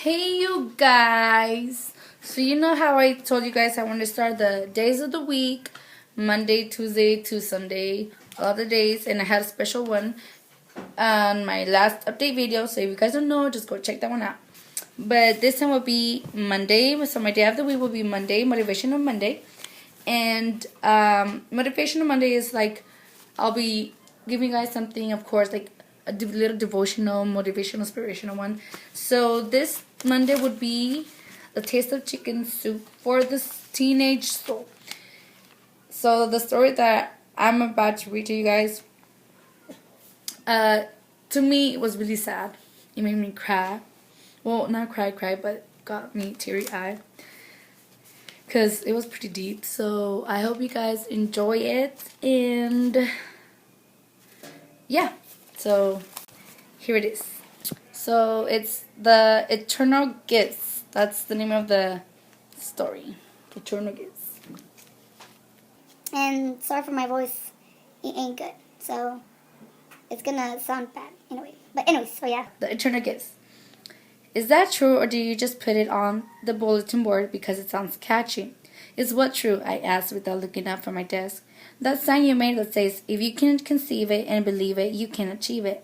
Hey you guys! So you know how I told you guys I want to start the days of the week, Monday, Tuesday to Sunday, all the days, and I had a special one on my last update video. So if you guys don't know, just go check that one out. But this time will be Monday, so my day of the week will be Monday, Motivational Monday, and Motivational Monday is like I'll be giving you guys something, of course, like a little devotional, motivational, inspirational one. So this Monday would be the taste of chicken soup for this teenage soul. So the story that I'm about to read to you guys, to me it was really sad. It made me cry. Well, not cry, but got me teary-eyed because it was pretty deep. So I hope you guys enjoy it, and yeah. So here it is. So it's the Eternal Gifts. That's the name of the story. Eternal Gifts. And sorry for my voice, it ain't good. So it's gonna sound bad anyway. But anyways, so yeah. The Eternal Gifts. Is that true, or do you just put it on the bulletin board because it sounds catchy? Is what true? I asked without looking up from my desk. That sign you made that says, if you can conceive it and believe it, you can achieve it.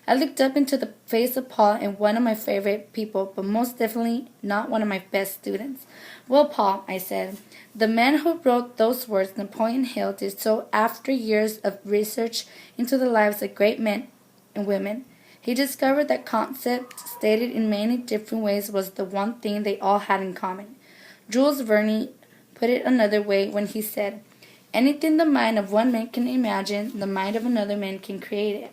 I looked up into the face of Paul, and one of my favorite people, but most definitely not one of my best students. Well, Paul, I said, the man who wrote those words, Napoleon Hill, did so after years of research into the lives of great men and women. He discovered that concept, stated in many different ways, was the one thing they all had in common. Jules Verne put it another way when he said, anything the mind of one man can imagine, the mind of another man can create it.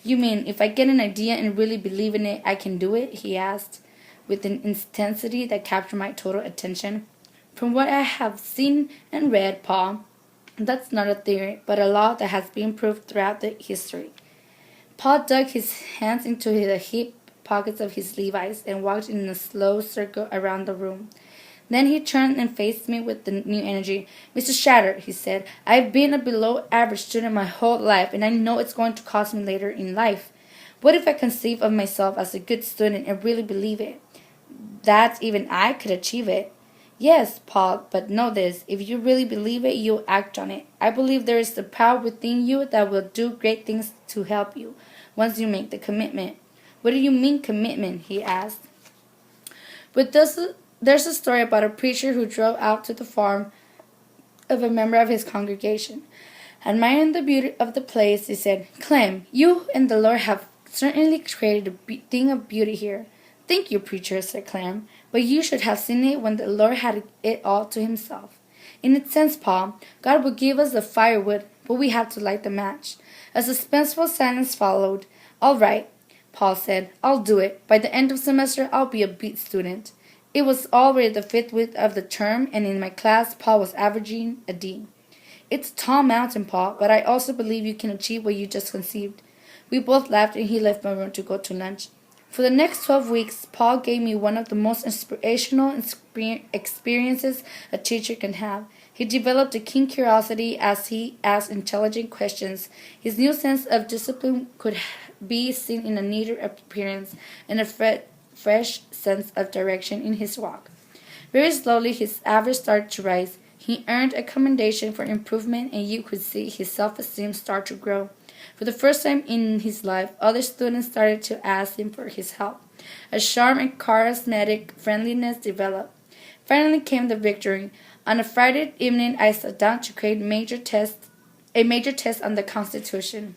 You mean, if I get an idea and really believe in it, I can do it? He asked, with an intensity that captured my total attention. From what I have seen and read, Paul, that's not a theory, but a law that has been proved throughout the history. Paul dug his hands into the hip pockets of his Levi's and walked in a slow circle around the room. Then he turned and faced me with the new energy. Mr. Shatter, he said, I've been a below-average student my whole life, and I know it's going to cost me later in life. What if I conceive of myself as a good student and really believe it? That even I could achieve it. Yes, Paul, but know this. If you really believe it, you'll act on it. I believe there is the power within you that will do great things to help you once you make the commitment. What do you mean commitment? He asked. But there's a story about a preacher who drove out to the farm of a member of his congregation. Admiring the beauty of the place, he said, Clem, you and the Lord have certainly created a thing of beauty here. Thank you, preacher, said Clem, but you should have seen it when the Lord had it all to himself. In its sense, Paul, God will give us the firewood, but we have to light the match. A suspenseful silence followed. All right, Paul said, I'll do it. By the end of semester, I'll be a beat student. It was already the 5th week of the term, and in my class, Paul was averaging a D. It's a tall mountain, Paul, but I also believe you can achieve what you just conceived. We both laughed, and he left my room to go to lunch. For the next 12 weeks, Paul gave me one of the most inspirational experiences a teacher can have. He developed a keen curiosity as he asked intelligent questions. His new sense of discipline could be seen in a neater appearance and a fresh sense of direction in his walk. Very slowly, his average started to rise. He earned a commendation for improvement, and you could see his self-esteem start to grow. For the first time in his life, other students started to ask him for his help. A charm and charismatic friendliness developed. Finally came the victory. On a Friday evening, I sat down to create a major test on the Constitution.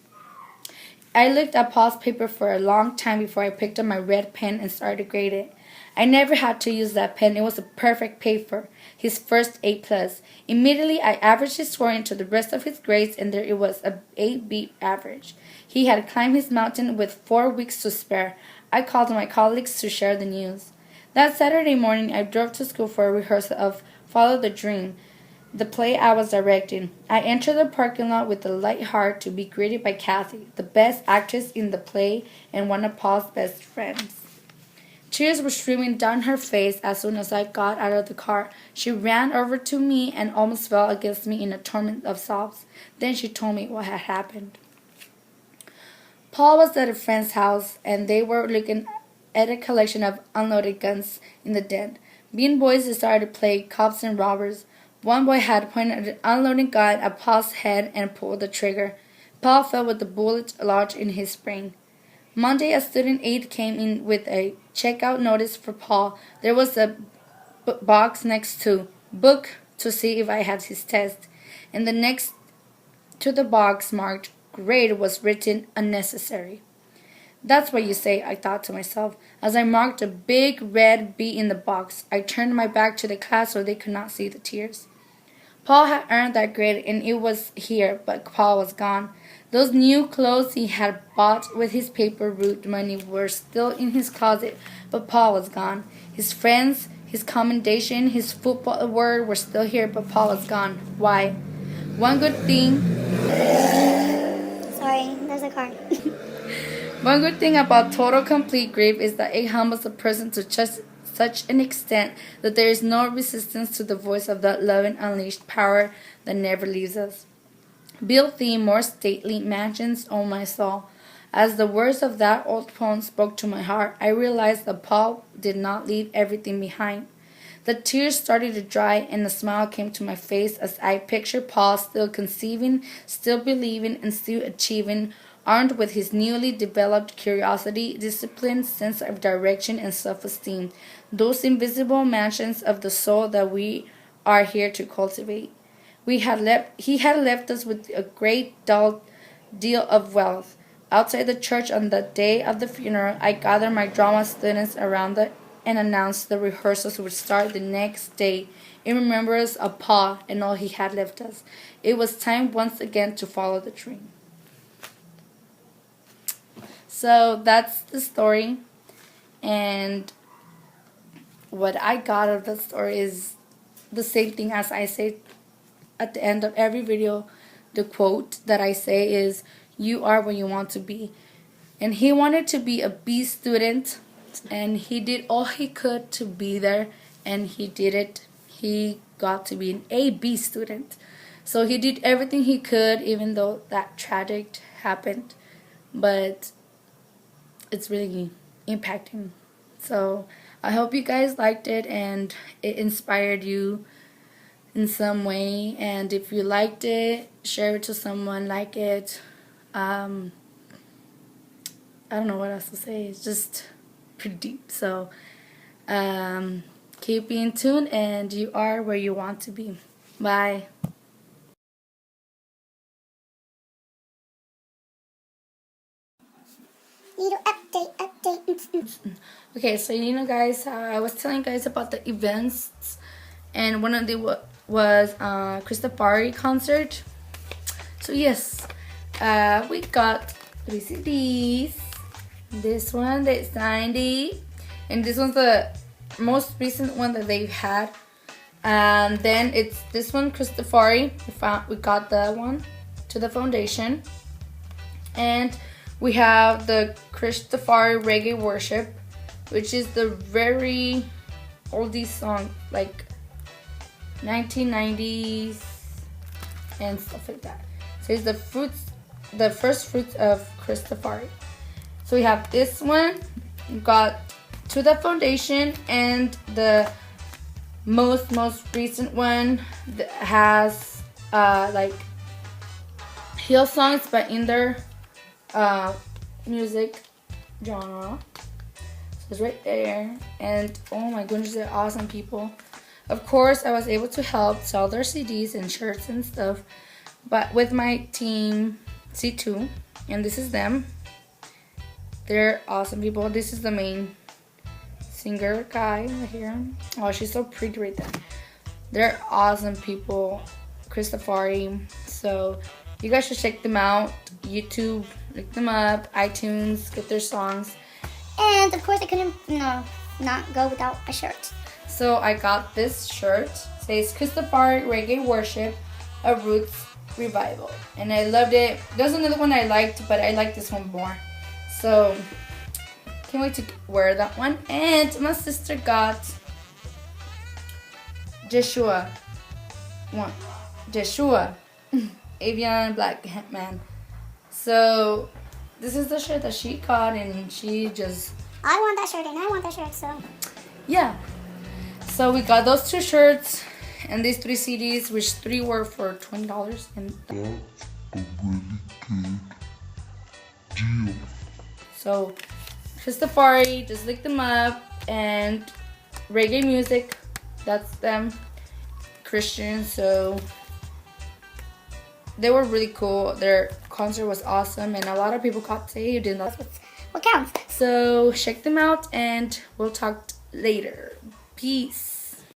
I looked at Paul's paper for a long time before I picked up my red pen and started to grade it. I never had to use that pen. It was a perfect paper. His first A+. Immediately, I averaged his score into the rest of his grades, and there it was, a 8B average. He had climbed his mountain with 4 weeks to spare. I called on my colleagues to share the news. That Saturday morning, I drove to school for a rehearsal of Follow the Dream, the play I was directing. I entered the parking lot with a light heart to be greeted by Kathy, the best actress in the play and one of Paul's best friends. Tears were streaming down her face as soon as I got out of the car. She ran over to me and almost fell against me in a torrent of sobs. Then she told me what had happened. Paul was at a friend's house, and they were looking at a collection of unloaded guns in the den. Being boys decided to play cops and robbers. One boy had pointed an unloading gun at Paul's head and pulled the trigger. Paul fell with the bullet lodged in his brain. Monday, a student aide came in with a checkout notice for Paul. There was a box next to book to see if I had his test, and the next to the box marked grade was written unnecessary. That's what you say, I thought to myself, as I marked a big red B in the box. I turned my back to the class so they could not see the tears. Paul had earned that grade and it was here, but Paul was gone. Those new clothes he had bought with his paper route money were still in his closet, but Paul was gone. His friends, his commendation, his football award were still here, but Paul was gone. Why? One good thing... Sorry, there's a car. One good thing about total complete grief is that it humbles a person to just such an extent that there is no resistance to the voice of that loving unleashed power that never leaves us. Build thee more stately mansions, O my soul. As the words of that old poem spoke to my heart, I realized that Paul did not leave everything behind. The tears started to dry and a smile came to my face as I pictured Paul still conceiving, still believing, and still achieving, armed with his newly developed curiosity, discipline, sense of direction, and self-esteem, those invisible mansions of the soul that we are here to cultivate. He had left us with a great deal of wealth. Outside the church on the day of the funeral, I gathered my drama students around and announced the rehearsals would start the next day in remembrance of Paul and all he had left us. It was time once again to follow the dream. So that's the story, and what I got out of the story is the same thing as I say at the end of every video. The quote that I say is, "You are what you want to be." And he wanted to be a B student, and he did all he could to be there, and he did it. He got to be an A-B student. So he did everything he could, even though that tragic happened. But it's really impacting. So I hope you guys liked it and it inspired you in some way. And if you liked it, share it to someone like it. I don't know what else to say. It's just pretty deep. So keep being tuned, and you are where you want to be. Bye. Little update. Okay, so guys, I was telling you guys about the events, and one of them was Christafari concert. So yes, we got 3 CDs. This one, the 90, and this one's the most recent one that they've had. And then it's this one, Christafari. We got that one to the foundation, and we have the Christafari Reggae Worship, which is the very oldie song, like 1990s and stuff like that. So it's the first fruits of Christafari. So we have this one, we got To the Foundation, and the most recent one that has like hill songs, but in their music genre. So it's right there, and oh my goodness, they're awesome people. Of course, I was able to help sell their CDs and shirts and stuff, but with my team C2, and this is them. They're awesome people. This is the main singer guy right here. Oh, she's so pretty right there. They're awesome people, Christafari. So you guys should check them out. YouTube, look them up. iTunes, get their songs. And of course, I couldn't not go without a shirt. So I got this shirt. It says Christafari Reggae Worship, a Roots Revival, and I loved it. There's another one I liked, but I like this one more. So can't wait to wear that one. And my sister got Joshua, Avian Black Man. So this is the shirt that she got, and she just I want that shirt and I want that shirt, so. Yeah. So we got those 2 shirts and these 3 CDs, which 3 were for $20. And that's a really good deal. so Christafari, just look them up, and reggae music, that's them, Christian. So they were really cool. Their concert was awesome, and a lot of people got saved, and that's What counts? so check them out, and we'll talk later. Peace.